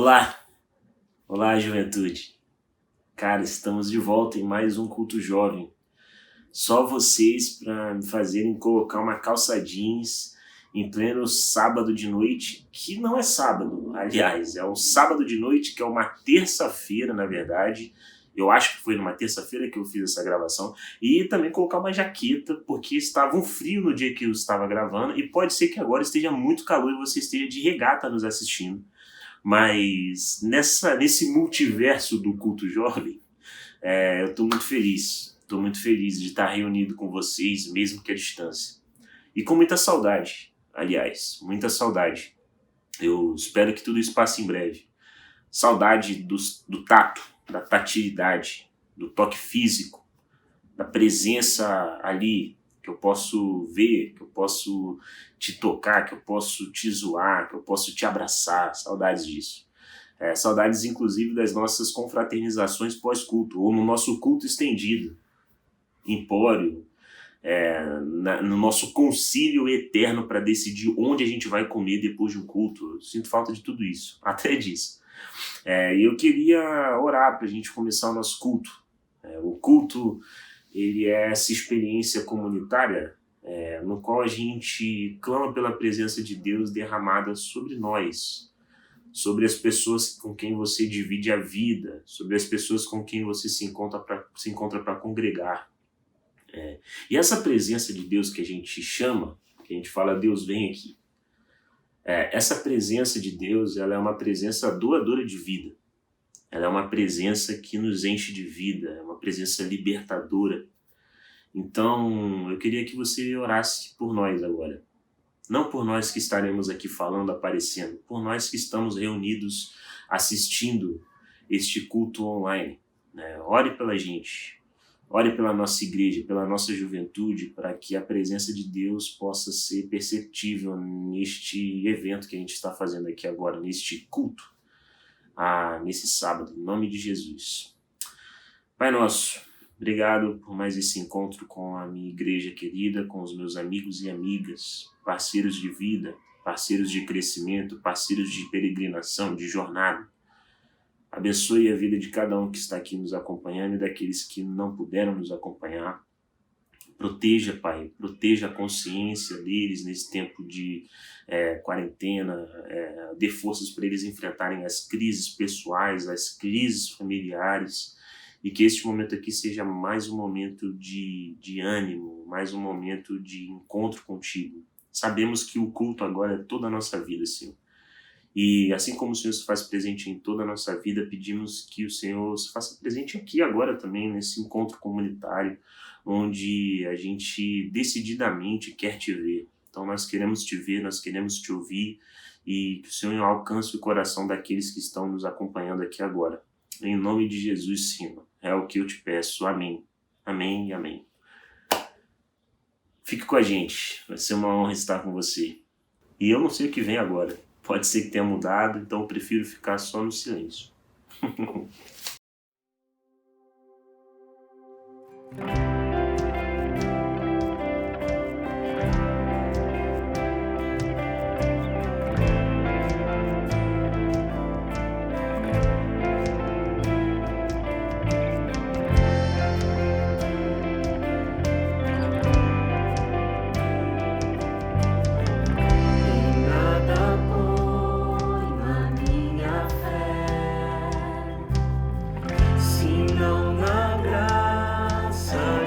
Olá, olá juventude. Cara, estamos de volta em mais um culto jovem. Só vocês para me fazerem colocar uma calça jeans em pleno sábado de noite, que não é sábado, aliás, é um sábado de noite, que é uma terça-feira, na verdade. Eu acho que foi numa terça-feira que eu fiz essa gravação. E também colocar uma jaqueta, porque estava um frio no dia que eu estava gravando, e pode ser que agora esteja muito calor e você esteja de regata nos assistindo. Mas nesse multiverso do culto jovem, eu estou muito feliz. Estou muito feliz de estar reunido com vocês, mesmo que à distância. E com muita saudade, aliás, muita saudade. Eu espero que tudo isso passe em breve. Saudade do tato, da tatilidade, do toque físico, da presença ali, que eu posso ver, que eu posso te tocar, que eu posso te zoar, que eu posso te abraçar. Saudades disso. Saudades, inclusive, das nossas confraternizações pós-culto, ou no nosso culto estendido, empório, no nosso concílio eterno para decidir onde a gente vai comer depois de um culto. Eu sinto falta de tudo isso, até disso. E eu queria orar para a gente começar o nosso culto. O culto, ele é essa experiência comunitária no qual a gente clama pela presença de Deus derramada sobre nós, sobre as pessoas com quem você divide a vida, sobre as pessoas com quem você se encontra para congregar. E essa presença de Deus que a gente chama, que a gente fala, Deus vem aqui, essa presença de Deus, ela é uma presença doadora de vida. Ela é uma presença que nos enche de vida, é uma presença libertadora. Então, eu queria que você orasse por nós agora. Não por nós que estaremos aqui falando, aparecendo, por nós que estamos reunidos assistindo este culto online. Ore pela gente. Ore pela nossa igreja, pela nossa juventude, para que a presença de Deus possa ser perceptível neste evento que a gente está fazendo aqui agora, neste culto, nesse sábado, em nome de Jesus. Pai nosso, obrigado por mais esse encontro com a minha igreja querida, com os meus amigos e amigas, parceiros de vida, parceiros de crescimento, parceiros de peregrinação, de jornada. Abençoe a vida de cada um que está aqui nos acompanhando e daqueles que não puderam nos acompanhar. Proteja, Pai, proteja a consciência deles nesse tempo de quarentena, dê forças para eles enfrentarem as crises pessoais, as crises familiares, e que este momento aqui seja mais um momento de ânimo, mais um momento de encontro contigo. Sabemos que o culto agora é toda a nossa vida, Senhor. E assim como o Senhor se faz presente em toda a nossa vida, pedimos que o Senhor se faça presente aqui agora também, nesse encontro comunitário, onde a gente decididamente quer te ver. Então nós queremos te ver, nós queremos te ouvir, e que o Senhor alcance o coração daqueles que estão nos acompanhando aqui agora. Em nome de Jesus, Senhor, é o que eu te peço. Amém. Amém e amém. Fique com a gente, vai ser uma honra estar com você. E eu não sei o que vem agora. Pode ser que tenha mudado, então eu prefiro ficar só no silêncio. Se não na graça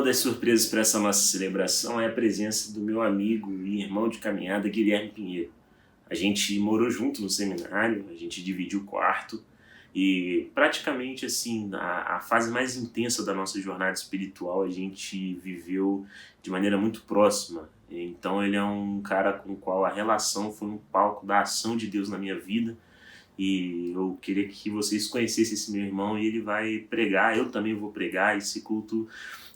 Uma das surpresas para essa nossa celebração é a presença do meu amigo e irmão de caminhada, Guilherme Pinheiro. A gente morou junto no seminário, a gente dividiu o quarto e praticamente assim, a fase mais intensa da nossa jornada espiritual a gente viveu de maneira muito próxima. Então ele é um cara com o qual a relação foi um palco da ação de Deus na minha vida. E eu queria que vocês conhecessem esse meu irmão e ele vai pregar, eu também vou pregar, esse culto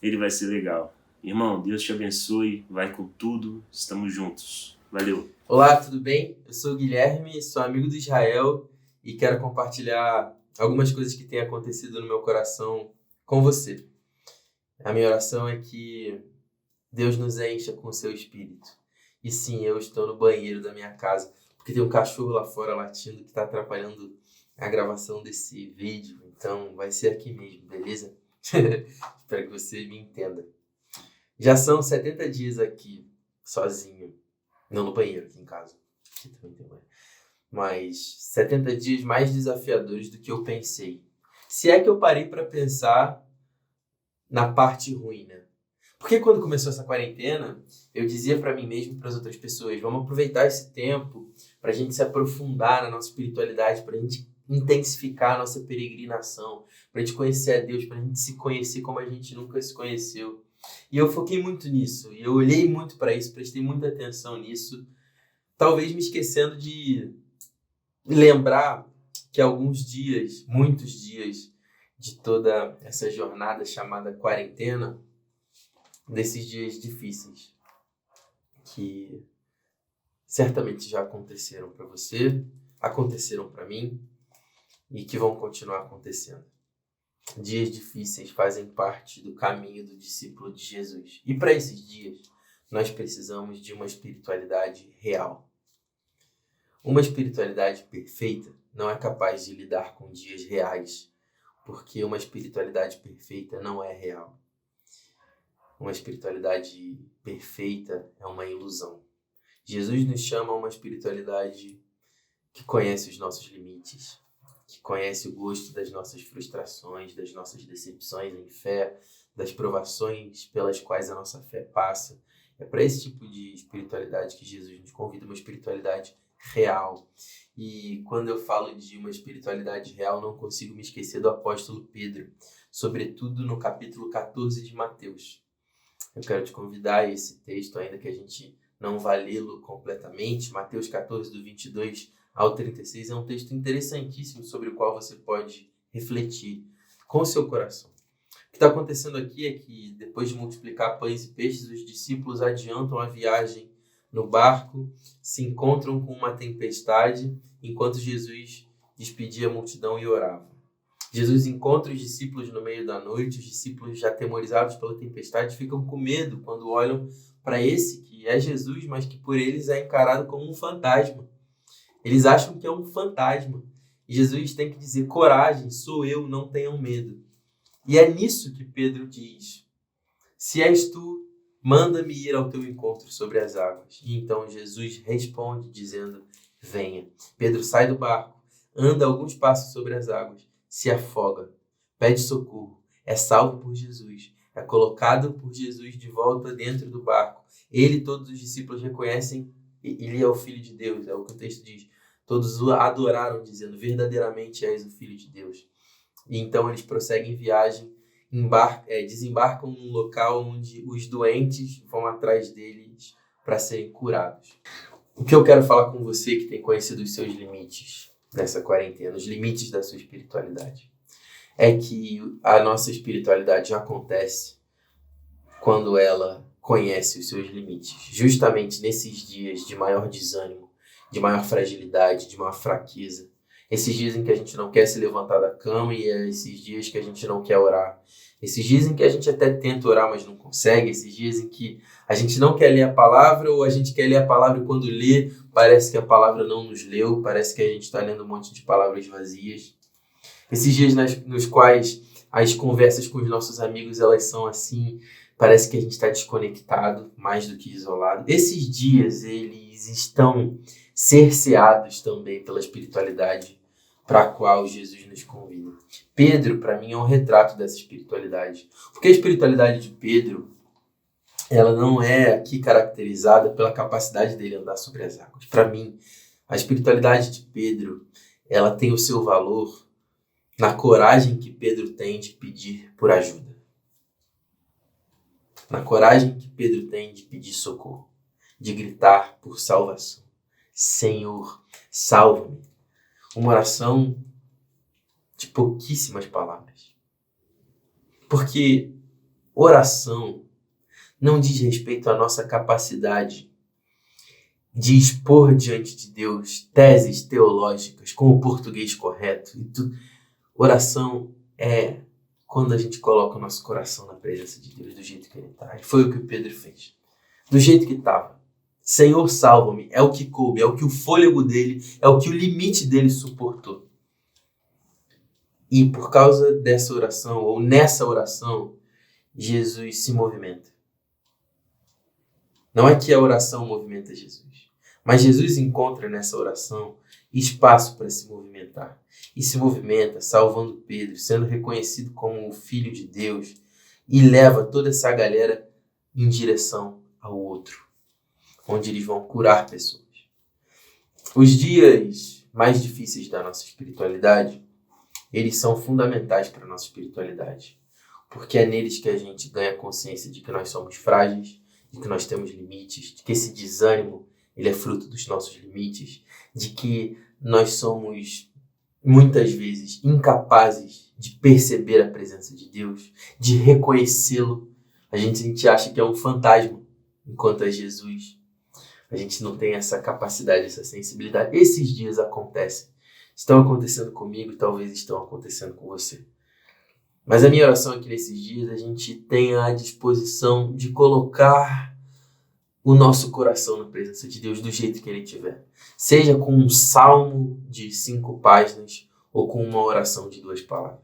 ele vai ser legal. Irmão, Deus te abençoe, vai com tudo, estamos juntos. Valeu! Olá, tudo bem? Eu sou o Guilherme, sou amigo do Israel e quero compartilhar algumas coisas que têm acontecido no meu coração com você. A minha oração é que Deus nos encha com o seu espírito. E sim, eu estou no banheiro da minha casa, porque tem um cachorro lá fora latindo que está atrapalhando a gravação desse vídeo. Então vai ser aqui mesmo, beleza? Espero que você me entenda. Já são 70 dias aqui, sozinho. Não no banheiro, aqui em casa. Aqui também tem banheiro. Mas 70 dias mais desafiadores do que eu pensei. Se é que eu parei para pensar na parte ruim, né? Porque quando começou essa quarentena, eu dizia para mim mesmo e para as outras pessoas, vamos aproveitar esse tempo para a gente se aprofundar na nossa espiritualidade, para a gente intensificar a nossa peregrinação, para a gente conhecer a Deus, para a gente se conhecer como a gente nunca se conheceu. E eu foquei muito nisso, e eu olhei muito para isso, prestei muita atenção nisso, talvez me esquecendo de lembrar que alguns dias, muitos dias de toda essa jornada chamada quarentena, desses dias difíceis, que certamente já aconteceram para você, aconteceram para mim e que vão continuar acontecendo. Dias difíceis fazem parte do caminho do discípulo de Jesus. E para esses dias, nós precisamos de uma espiritualidade real. Uma espiritualidade perfeita não é capaz de lidar com dias reais, porque uma espiritualidade perfeita não é real. Uma espiritualidade perfeita é uma ilusão. Jesus nos chama a uma espiritualidade que conhece os nossos limites, que conhece o gosto das nossas frustrações, das nossas decepções em fé, das provações pelas quais a nossa fé passa. É para esse tipo de espiritualidade que Jesus nos convida, uma espiritualidade real. E quando eu falo de uma espiritualidade real, não consigo me esquecer do apóstolo Pedro, sobretudo no capítulo 14 de Mateus. Eu quero te convidar a esse texto, ainda que a gente não vá lê-lo completamente. Mateus 14, do 22 ao 36, é um texto interessantíssimo sobre o qual você pode refletir com o seu coração. O que está acontecendo aqui é que, depois de multiplicar pães e peixes, os discípulos adiantam a viagem no barco, se encontram com uma tempestade, enquanto Jesus despedia a multidão e orava. Jesus encontra os discípulos no meio da noite, os discípulos já atemorizados pela tempestade ficam com medo quando olham para esse que é Jesus, mas que por eles é encarado como um fantasma. Eles acham que é um fantasma. E Jesus tem que dizer, coragem, sou eu, não tenham medo. E é nisso que Pedro diz, se és tu, manda-me ir ao teu encontro sobre as águas. E então Jesus responde dizendo, venha. Pedro sai do barco, anda alguns passos sobre as águas, se afoga, pede socorro, é salvo por Jesus, é colocado por Jesus de volta dentro do barco. Ele e todos os discípulos reconhecem, ele é o Filho de Deus, é o que o texto diz. Todos o adoraram, dizendo, verdadeiramente és o Filho de Deus. E então eles prosseguem viagem, desembarcam num local onde os doentes vão atrás deles para serem curados. O que eu quero falar com você que tem conhecido os seus limites nessa quarentena, os limites da sua espiritualidade, é que a nossa espiritualidade acontece quando ela conhece os seus limites. Justamente nesses dias de maior desânimo, de maior fragilidade, de maior fraqueza. Esses dias em que a gente não quer se levantar da cama e esses dias que a gente não quer orar. Esses dias em que a gente até tenta orar, mas não consegue. Esses dias em que a gente não quer ler a palavra ou a gente quer ler a palavra e quando lê, parece que a palavra não nos leu, parece que a gente está lendo um monte de palavras vazias. Esses dias nos quais as conversas com os nossos amigos, elas são assim, parece que a gente está desconectado, mais do que isolado. Esses dias, eles estão cerceados também pela espiritualidade para a qual Jesus nos convida. Pedro, para mim, é um retrato dessa espiritualidade. Porque a espiritualidade de Pedro, ela não é aqui caracterizada pela capacidade dele andar sobre as águas. Para mim, a espiritualidade de Pedro, ela tem o seu valor na coragem que Pedro tem de pedir por ajuda. Na coragem que Pedro tem de pedir socorro, de gritar por salvação. Senhor, salva-me. Uma oração de pouquíssimas palavras. Porque oração não diz respeito à nossa capacidade de expor diante de Deus teses teológicas com o português correto. Oração é quando a gente coloca o nosso coração na presença de Deus do jeito que ele está. E foi o que o Pedro fez. Do jeito que estava. Senhor, salva-me. É o que coube, é o que o fôlego dele, é o que o limite dele suportou. E por causa dessa oração, ou nessa oração, Jesus se movimenta. Não é que a oração movimenta Jesus, mas Jesus encontra nessa oração espaço para se movimentar. E se movimenta, salvando Pedro, sendo reconhecido como o Filho de Deus, e leva toda essa galera em direção ao outro, onde eles vão curar pessoas. Os dias mais difíceis da nossa espiritualidade, eles são fundamentais para a nossa espiritualidade, porque é neles que a gente ganha consciência de que nós somos frágeis, de que nós temos limites, de que esse desânimo ele é fruto dos nossos limites, de que nós somos muitas vezes incapazes de perceber a presença de Deus, de reconhecê-lo. A gente acha que é um fantasma, enquanto é Jesus. A gente não tem essa capacidade, essa sensibilidade. Esses dias acontecem. Estão acontecendo comigo e talvez estão acontecendo com você. Mas a minha oração é que nesses dias a gente tenha a disposição de colocar o nosso coração na presença de Deus do jeito que ele tiver. Seja com um salmo de 5 páginas ou com uma oração de 2 palavras.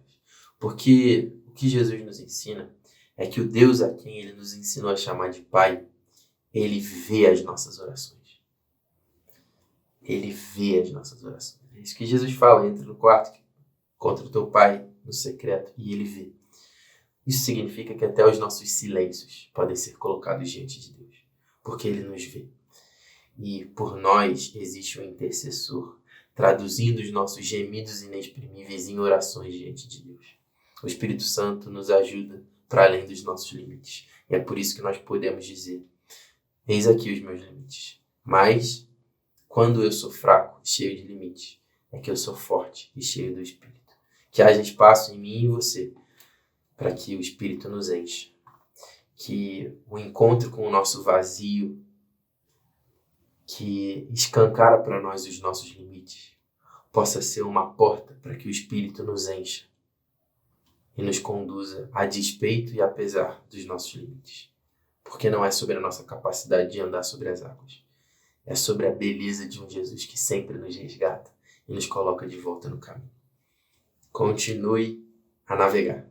Porque o que Jesus nos ensina é que o Deus a quem ele nos ensinou a chamar de Pai, ele vê as nossas orações. Ele vê as nossas orações. É isso que Jesus fala, entra no quarto, contra o teu pai no secreto e ele vê. Isso significa que até os nossos silêncios podem ser colocados diante de Deus, porque ele nos vê. E por nós existe um intercessor, traduzindo os nossos gemidos inexprimíveis em orações diante de Deus. O Espírito Santo nos ajuda para além dos nossos limites. E é por isso que nós podemos dizer: eis aqui os meus limites. Mas, quando eu sou fraco e cheio de limites, é que eu sou forte e cheio do Espírito. Que haja espaço em mim e em você para que o Espírito nos encha. Que o encontro com o nosso vazio, que escancara para nós os nossos limites, possa ser uma porta para que o Espírito nos encha e nos conduza a despeito e apesar dos nossos limites. Porque não é sobre a nossa capacidade de andar sobre as águas. É sobre a beleza de um Jesus que sempre nos resgata e nos coloca de volta no caminho. Continue a navegar.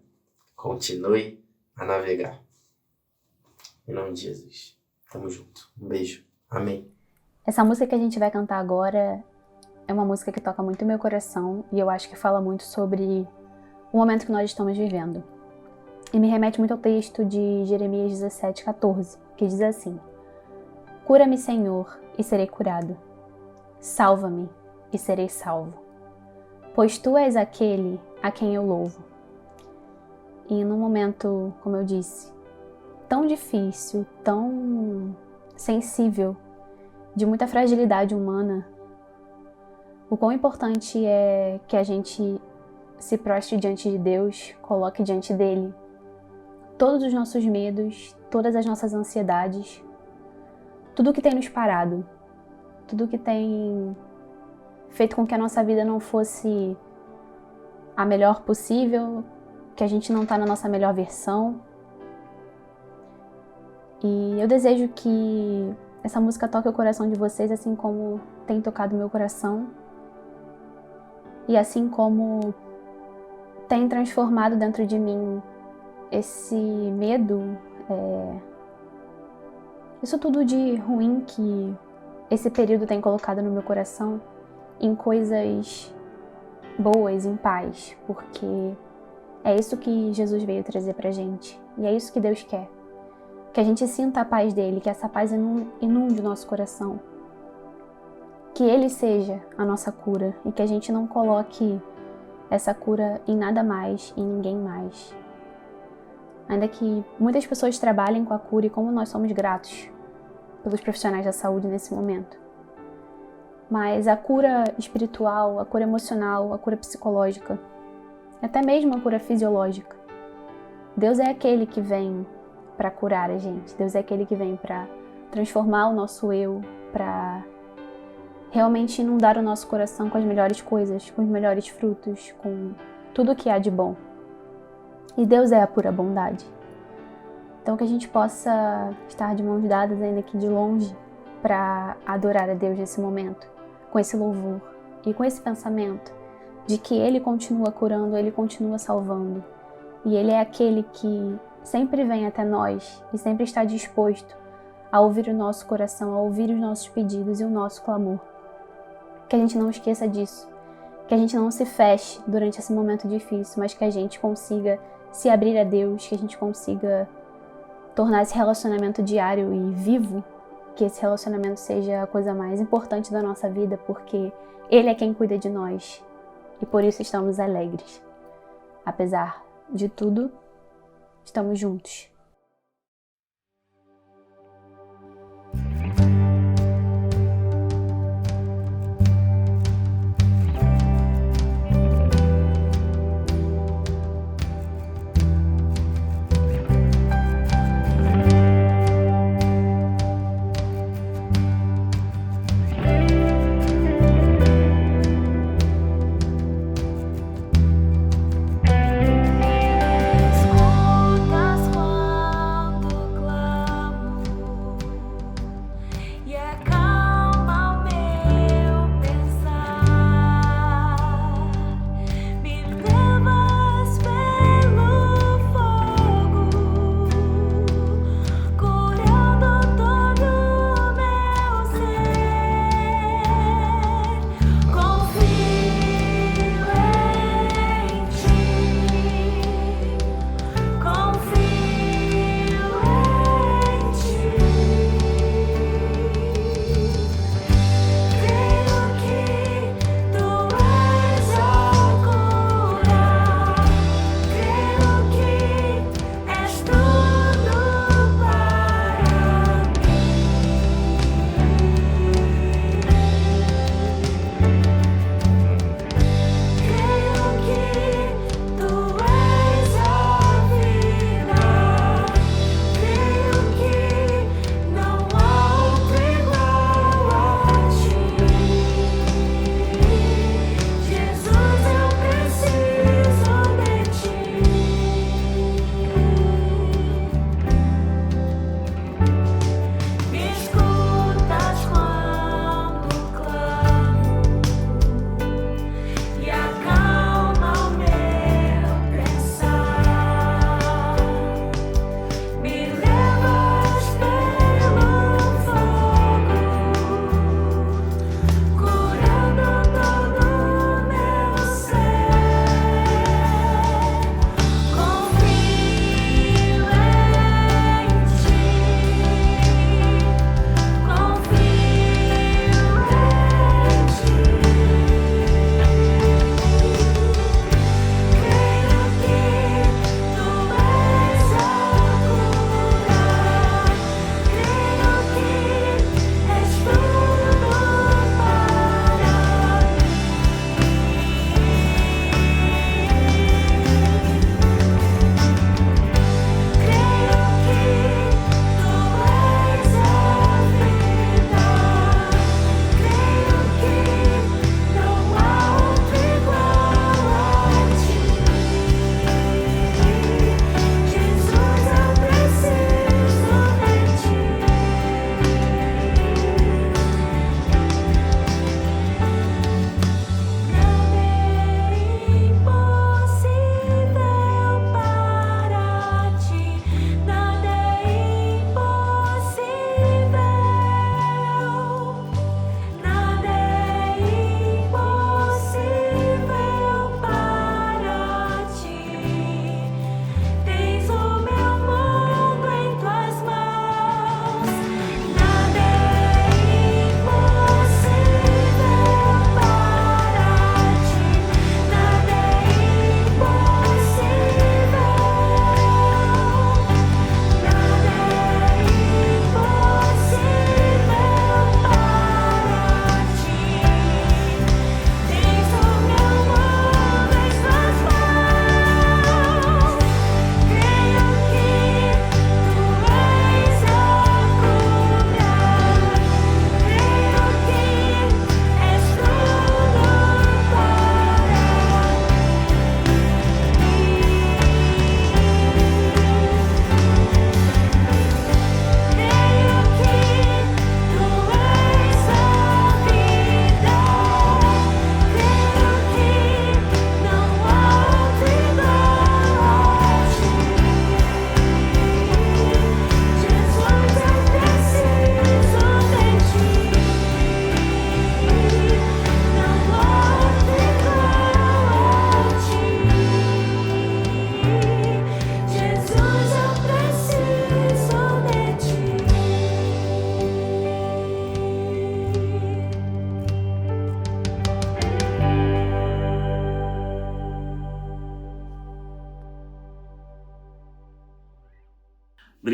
Continue a navegar. Em nome de Jesus. Tamo junto. Um beijo. Amém. Essa música que a gente vai cantar agora é uma música que toca muito meu coração e eu acho que fala muito sobre o momento que nós estamos vivendo. E me remete muito ao texto de Jeremias 17:14, que diz assim: Cura-me, Senhor, e serei curado. Salva-me, e serei salvo. Pois Tu és aquele a quem eu louvo. E num momento, como eu disse, tão difícil, tão sensível, de muita fragilidade humana, o quão importante é que a gente se prostre diante de Deus, coloque diante dele todos os nossos medos, todas as nossas ansiedades, tudo que tem nos parado, tudo que tem feito com que a nossa vida não fosse a melhor possível, que a gente não está na nossa melhor versão. E eu desejo que essa música toque o coração de vocês, assim como tem tocado o meu coração, e assim como tem transformado dentro de mim esse medo, isso tudo de ruim que esse período tem colocado no meu coração, em coisas boas, em paz, porque é isso que Jesus veio trazer pra gente. E é isso que Deus quer. Que a gente sinta a paz dele, que essa paz inunde o nosso coração. Que ele seja a nossa cura e que a gente não coloque essa cura em nada mais, em ninguém mais. Ainda que muitas pessoas trabalhem com a cura e como nós somos gratos pelos profissionais da saúde nesse momento. Mas a cura espiritual, a cura emocional, a cura psicológica, até mesmo a cura fisiológica, Deus é aquele que vem para curar a gente. Deus é aquele que vem para transformar o nosso eu, para realmente inundar o nosso coração com as melhores coisas, com os melhores frutos, com tudo o que há de bom. E Deus é a pura bondade. Então que a gente possa estar de mãos dadas ainda aqui de longe para adorar a Deus nesse momento, com esse louvor e com esse pensamento de que Ele continua curando, Ele continua salvando. E Ele é aquele que sempre vem até nós e sempre está disposto a ouvir o nosso coração, a ouvir os nossos pedidos e o nosso clamor. Que a gente não esqueça disso, que a gente não se feche durante esse momento difícil, mas que a gente consiga se abrir a Deus, que a gente consiga tornar esse relacionamento diário e vivo, que esse relacionamento seja a coisa mais importante da nossa vida, porque Ele é quem cuida de nós e por isso estamos alegres. Apesar de tudo, estamos juntos. Escuta as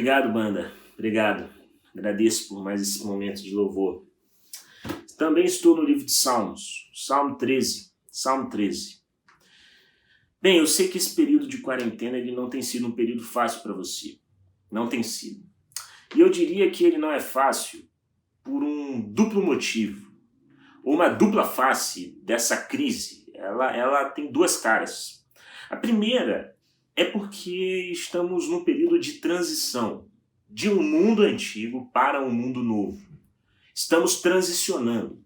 Obrigado, banda. Obrigado. Agradeço por mais esse momento de louvor. Também estou no livro de Salmos, Salmo 13. Salmo 13. Bem, eu sei que esse período de quarentena ele não tem sido um período fácil para você. Não tem sido. E eu diria que ele não é fácil por um duplo motivo. Ou uma dupla face dessa crise. Ela tem duas caras. A primeira é porque estamos num período de transição de um mundo antigo para um mundo novo. Estamos transicionando.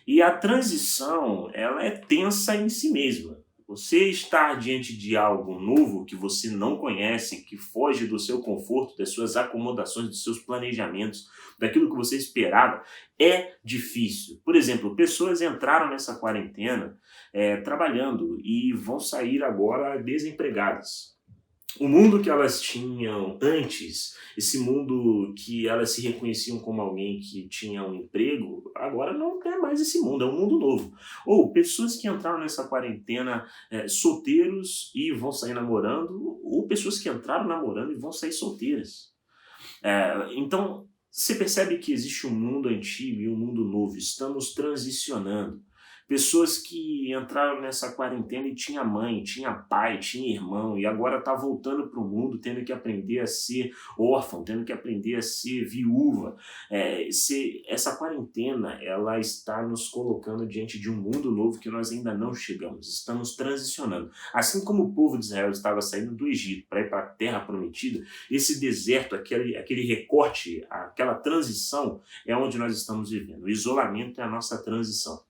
E a transição, ela é tensa em si mesma. Você estar diante de algo novo que você não conhece, que foge do seu conforto, das suas acomodações, dos seus planejamentos, daquilo que você esperava, é difícil. Por exemplo, pessoas entraram nessa quarentena trabalhando e vão sair agora desempregadas. O mundo que elas tinham antes, esse mundo que elas se reconheciam como alguém que tinha um emprego, agora não é mais esse mundo, é um mundo novo. Ou pessoas que entraram nessa quarentena solteiros e vão sair namorando, ou pessoas que entraram namorando e vão sair solteiras. Então, você percebe que existe um mundo antigo e um mundo novo, estamos transicionando. Pessoas que entraram nessa quarentena e tinha mãe, tinha pai, tinha irmão e agora está voltando para o mundo tendo que aprender a ser órfão, tendo que aprender a ser viúva. Essa quarentena ela está nos colocando diante de um mundo novo que nós ainda não chegamos, estamos transicionando. Assim como o povo de Israel estava saindo do Egito para ir para a Terra Prometida, esse deserto, aquele recorte, aquela transição é onde nós estamos vivendo. O isolamento é a nossa transição.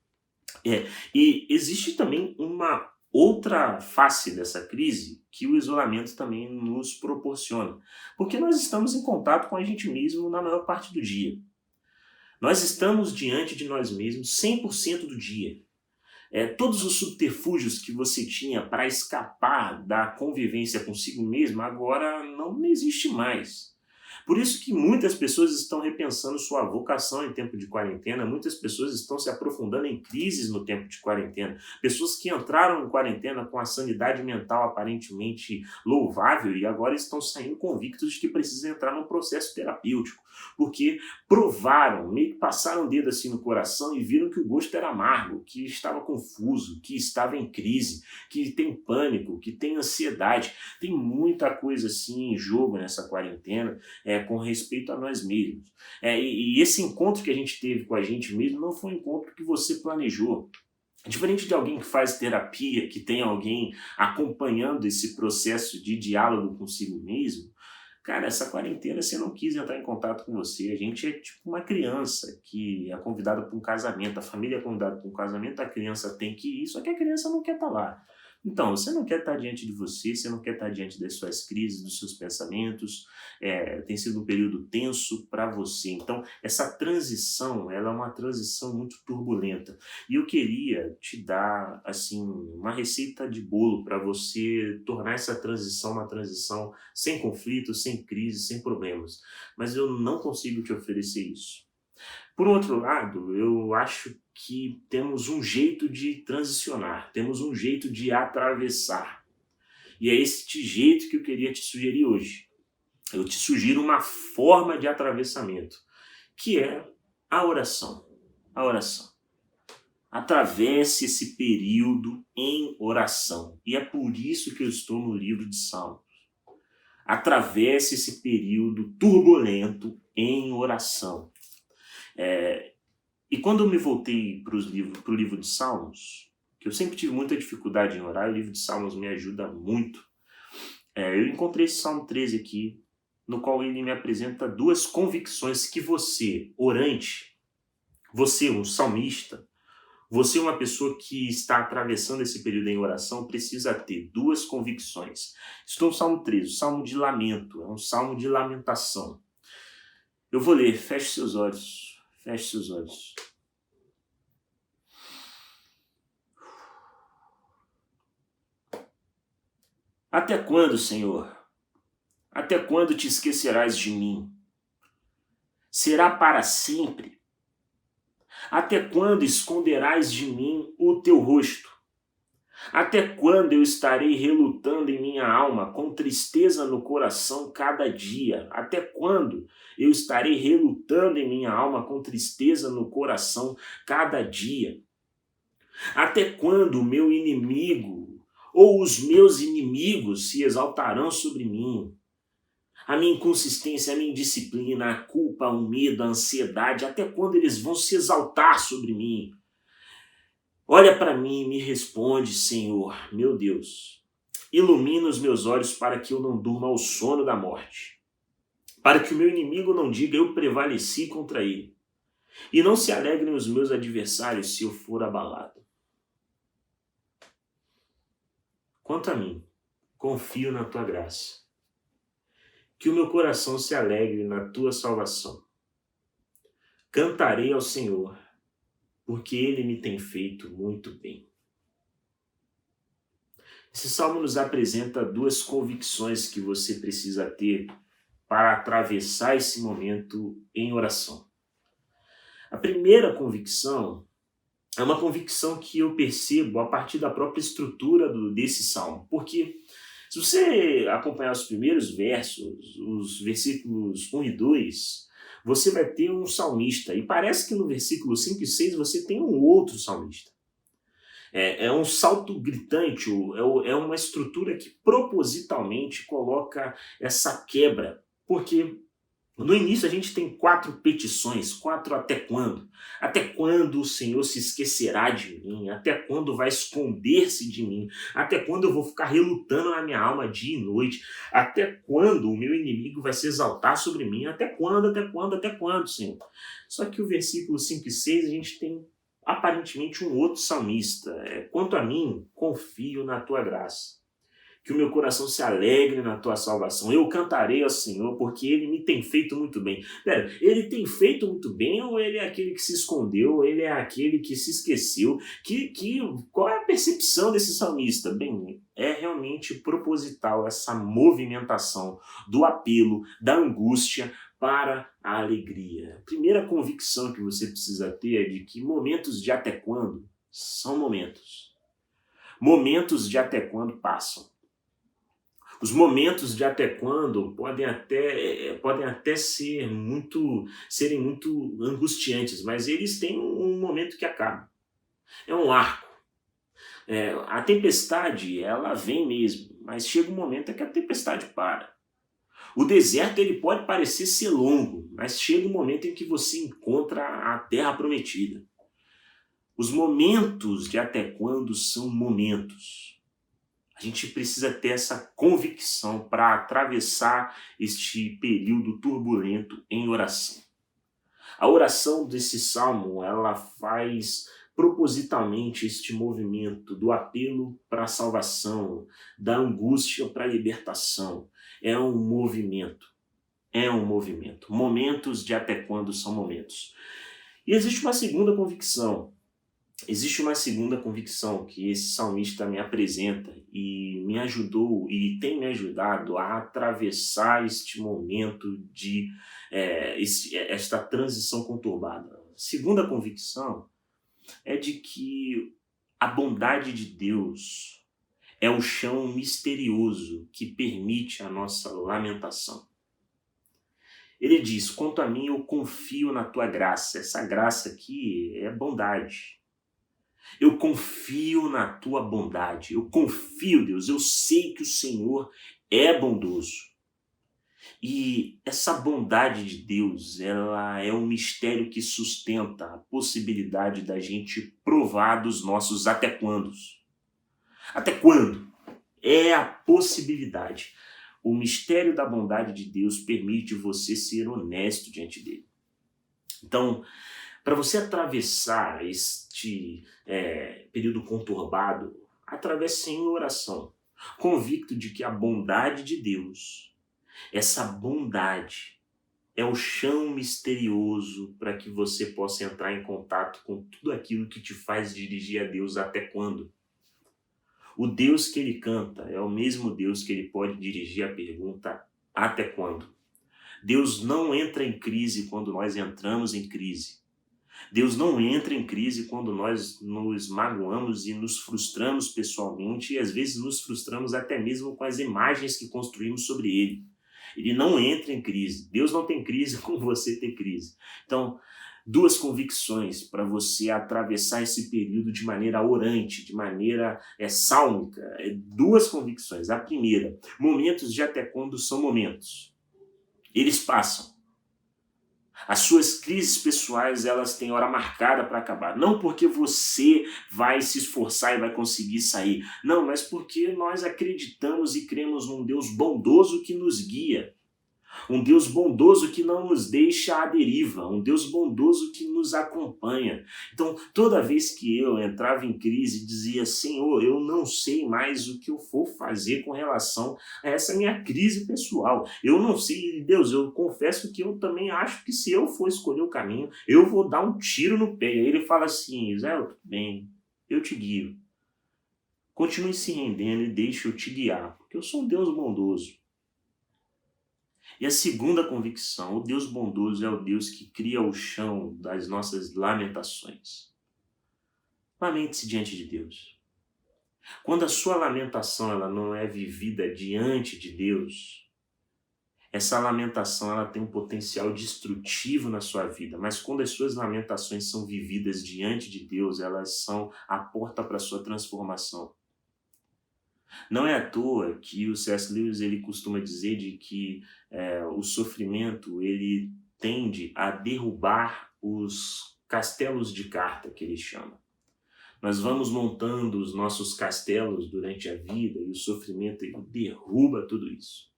E existe também uma outra face dessa crise que o isolamento também nos proporciona, porque nós estamos em contato com a gente mesmo na maior parte do dia. Nós estamos diante de nós mesmos 100% do dia. Todos os subterfúgios que você tinha para escapar da convivência consigo mesmo agora não existe mais. Por isso que muitas pessoas estão repensando sua vocação em tempo de quarentena, muitas pessoas estão se aprofundando em crises no tempo de quarentena. Pessoas que entraram em quarentena com a sanidade mental aparentemente louvável e agora estão saindo convictos de que precisam entrar num processo terapêutico, porque provaram, meio que passaram o dedo assim no coração e viram que o gosto era amargo, que estava confuso, que estava em crise, que tem pânico, que tem ansiedade. Tem muita coisa assim em jogo nessa quarentena, com respeito a nós mesmos. E esse encontro que a gente teve com a gente mesmo não foi um encontro que você planejou. Diferente de alguém que faz terapia, que tem alguém acompanhando esse processo de diálogo consigo mesmo, cara, essa quarentena você não quis entrar em contato com você. A gente é tipo uma criança que é convidada para um casamento, a família é convidada para um casamento, a criança tem que ir, só que a criança não quer estar lá. Então, você não quer estar diante de você não quer estar diante das suas crises, dos seus pensamentos, tem sido um período tenso para você. Então, essa transição, ela é uma transição muito turbulenta. E eu queria te dar, assim, uma receita de bolo para você tornar essa transição uma transição sem conflitos, sem crise, sem problemas. Mas eu não consigo te oferecer isso. Por outro lado, eu acho que temos um jeito de transicionar, temos um jeito de atravessar. E é este jeito que eu queria te sugerir hoje. Eu te sugiro uma forma de atravessamento, que é a oração. A oração. Atravesse esse período em oração. E é por isso que eu estou no livro de Salmos. Atravesse esse período turbulento em oração. E quando eu me voltei para o livro de Salmos, que eu sempre tive muita dificuldade em orar, o livro de Salmos me ajuda muito. Eu encontrei esse Salmo 13 aqui, no qual ele me apresenta duas convicções que você, orante, você, um salmista, você, uma pessoa que está atravessando esse período em oração, precisa ter duas convicções. Estou no Salmo 13, o Salmo de lamento, é um salmo de lamentação. Eu vou ler, feche seus olhos. Feche seus olhos. Até quando, Senhor? Até quando te esquecerás de mim? Será para sempre? Até quando esconderás de mim o teu rosto? Até quando eu estarei relutando em minha alma, com tristeza no coração cada dia? Até quando eu estarei relutando em minha alma, com tristeza no coração cada dia? Até quando o meu inimigo ou os meus inimigos se exaltarão sobre mim? A minha inconsistência, a minha indisciplina, a culpa, o medo, a ansiedade, até quando eles vão se exaltar sobre mim? Olha para mim e me responde, Senhor, meu Deus. Ilumina os meus olhos para que eu não durma ao sono da morte. Para que o meu inimigo não diga, eu prevaleci contra ele. E não se alegrem os meus adversários se eu for abalado. Quanto a mim, confio na tua graça. Que o meu coração se alegre na tua salvação. Cantarei ao Senhor, porque ele me tem feito muito bem. Esse salmo nos apresenta duas convicções que você precisa ter para atravessar esse momento em oração. A primeira convicção é uma convicção que eu percebo a partir da própria estrutura desse salmo, porque se você acompanhar os primeiros versos, os versículos 1 e 2, você vai ter um salmista, e parece que no versículo 5 e 6 você tem um outro salmista. É um salto gritante, é uma estrutura que propositalmente coloca essa quebra, porque no início a gente tem 4 petições, 4 até quando? Até quando o Senhor se esquecerá de mim? Até quando vai esconder-se de mim? Até quando eu vou ficar relutando na minha alma dia e noite? Até quando o meu inimigo vai se exaltar sobre mim? Até quando, Senhor? Só que o versículo 5 e 6 a gente tem aparentemente um outro salmista. Quanto a mim, confio na tua graça. Que o meu coração se alegre na tua salvação. Eu cantarei ao Senhor, porque ele me tem feito muito bem. Pera, ele tem feito muito bem ou ele é aquele que se escondeu? Ou ele é aquele que se esqueceu? Qual é a percepção desse salmista? Bem, é realmente proposital essa movimentação do apelo, da angústia para a alegria. A primeira convicção que você precisa ter é de que momentos de até quando são momentos. Momentos de até quando passam. Os momentos de até quando podem até serem muito angustiantes, mas eles têm um momento que acaba. É um arco. A tempestade, ela vem mesmo, mas chega um momento em que a tempestade para. O deserto ele pode parecer ser longo, mas chega um momento em que você encontra a terra prometida. Os momentos de até quando são momentos. A gente precisa ter essa convicção para atravessar este período turbulento em oração. A oração desse salmo, ela faz propositalmente este movimento do apelo para a salvação, da angústia para a libertação. É um movimento. Momentos de até quando são momentos. E existe uma segunda convicção. Que esse salmista me apresenta e me ajudou e tem me ajudado a atravessar este momento de esta transição conturbada. A segunda convicção é de que a bondade de Deus é o chão misterioso que permite a nossa lamentação. Ele diz, quanto a mim eu confio na tua graça. Essa graça aqui é bondade. Eu confio na tua bondade, eu confio, Deus, eu sei que o Senhor é bondoso. E essa bondade de Deus, ela é um mistério que sustenta a possibilidade da gente provar dos nossos até quandos. Até quando? É a possibilidade. O mistério da bondade de Deus permite você ser honesto diante dele. Então, para você atravessar este período conturbado, atravesse em oração, convicto de que a bondade de Deus, essa bondade, é o chão misterioso para que você possa entrar em contato com tudo aquilo que te faz dirigir a Deus até quando. O Deus que ele canta é o mesmo Deus que ele pode dirigir a pergunta até quando. Deus não entra em crise quando nós entramos em crise. Deus não entra em crise quando nós nos magoamos e nos frustramos pessoalmente e às vezes nos frustramos até mesmo com as imagens que construímos sobre Ele. Ele não entra em crise. Deus não tem crise com você ter crise. Então, 2 convicções para você atravessar esse período de maneira orante, de maneira sálmica. 2 convicções. A primeira, momentos de até quando são momentos. Eles passam. As suas crises pessoais, elas têm hora marcada para acabar. Não porque você vai se esforçar e vai conseguir sair. Não, mas porque nós acreditamos e cremos num Deus bondoso que nos guia. Um Deus bondoso que não nos deixa à deriva, um Deus bondoso que nos acompanha. Então, toda vez que eu entrava em crise e dizia, Senhor, eu não sei mais o que eu vou fazer com relação a essa minha crise pessoal. Eu não sei, Deus, eu confesso que eu também acho que se eu for escolher o caminho, eu vou dar um tiro no pé. Aí ele fala assim, Israel, tudo bem, eu te guio. Continue se rendendo e deixe eu te guiar, porque eu sou um Deus bondoso. E a segunda convicção, o Deus bondoso é o Deus que cria o chão das nossas lamentações. Lamente-se diante de Deus. Quando a sua lamentação ela não é vivida diante de Deus, essa lamentação ela tem um potencial destrutivo na sua vida, mas quando as suas lamentações são vividas diante de Deus, elas são a porta para a sua transformação. Não é à toa que o C.S. Lewis ele costuma dizer de que o sofrimento ele tende a derrubar os castelos de carta, que ele chama. Nós vamos montando os nossos castelos durante a vida e o sofrimento ele derruba tudo isso.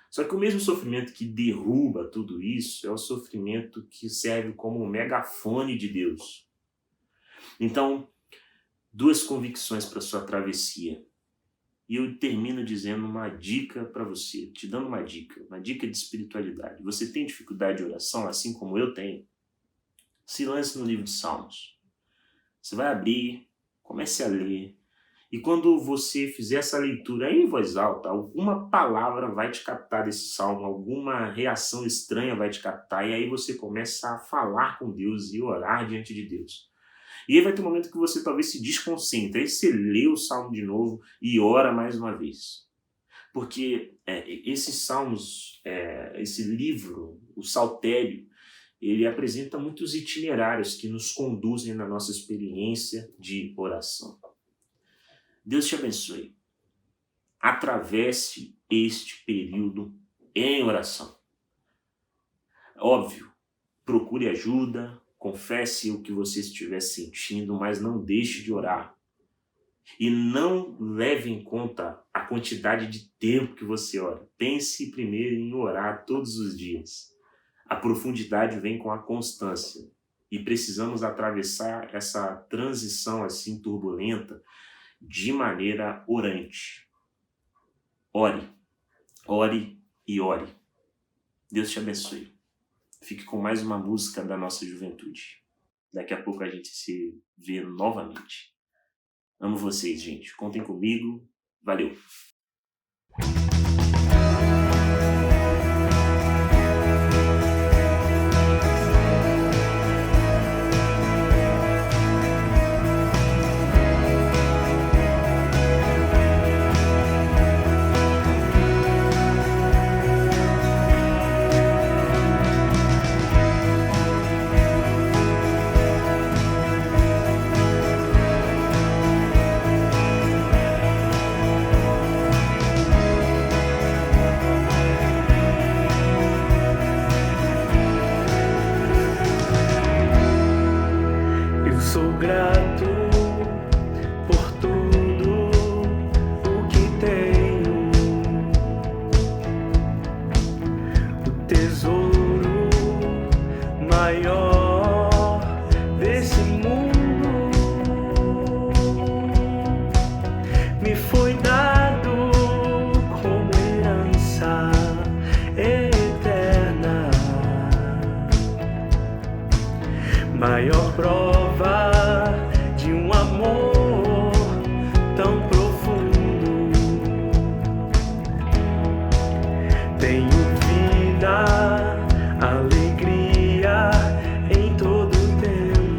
Só que o mesmo sofrimento que derruba tudo isso é o sofrimento que serve como um megafone de Deus. Então, 2 convicções para sua travessia. E eu termino dizendo uma dica para você, te dando uma dica de espiritualidade. Você tem dificuldade de oração, assim como eu tenho? Se lance no livro de Salmos. Você vai abrir, comece a ler. E quando você fizer essa leitura em voz alta, alguma palavra vai te captar desse salmo, alguma reação estranha vai te captar. E aí você começa a falar com Deus e orar diante de Deus. E aí vai ter um momento que você talvez se desconcentre. Aí você lê o salmo de novo e ora mais uma vez. Porque esses salmos, esse livro, o Saltério, ele apresenta muitos itinerários que nos conduzem na nossa experiência de oração. Deus te abençoe. Atravesse este período em oração. Óbvio, procure ajuda, confesse o que você estiver sentindo, mas não deixe de orar. E não leve em conta a quantidade de tempo que você ora. Pense primeiro em orar todos os dias. A profundidade vem com a constância. E precisamos atravessar essa transição assim turbulenta de maneira orante. Ore, ore e ore. Deus te abençoe. Fique com mais uma música da nossa juventude. Daqui a pouco a gente se vê novamente. Amo vocês, gente. Contem comigo. Valeu! Sou grato por tudo o que tenho, o tesouro maior desse mundo me foi dado como herança eterna, maior prova de um amor tão profundo. Tenho vida, alegria em todo tempo.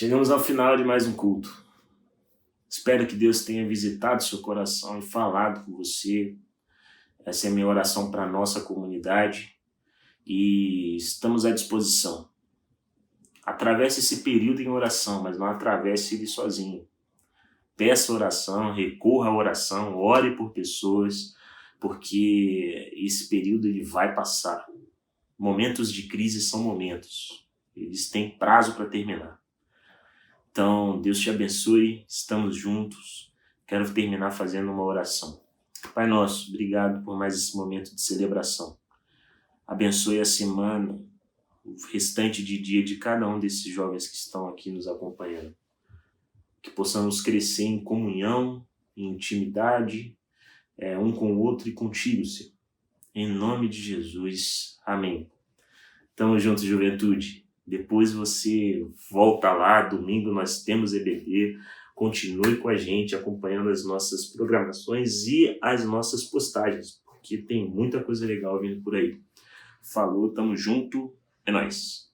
Chegamos ao final de mais um culto. Espero que Deus tenha visitado seu coração e falado com você. Essa é a minha oração para a nossa comunidade e estamos à disposição. Atravesse esse período em oração, mas não atravesse ele sozinho. Peça oração, recorra à oração, ore por pessoas, porque esse período ele vai passar. Momentos de crise são momentos. Eles têm prazo para terminar. Então, Deus te abençoe, estamos juntos. Quero terminar fazendo uma oração. Pai nosso, obrigado por mais esse momento de celebração. Abençoe a semana, o restante de dia de cada um desses jovens que estão aqui nos acompanhando. Que possamos crescer em comunhão, em intimidade, um com o outro e contigo, Senhor. Em nome de Jesus. Amém. Tamo junto, juventude. Depois você volta lá, domingo nós temos EBD. Continue com a gente, acompanhando as nossas programações e as nossas postagens, porque tem muita coisa legal vindo por aí. Falou, tamo junto, é nóis.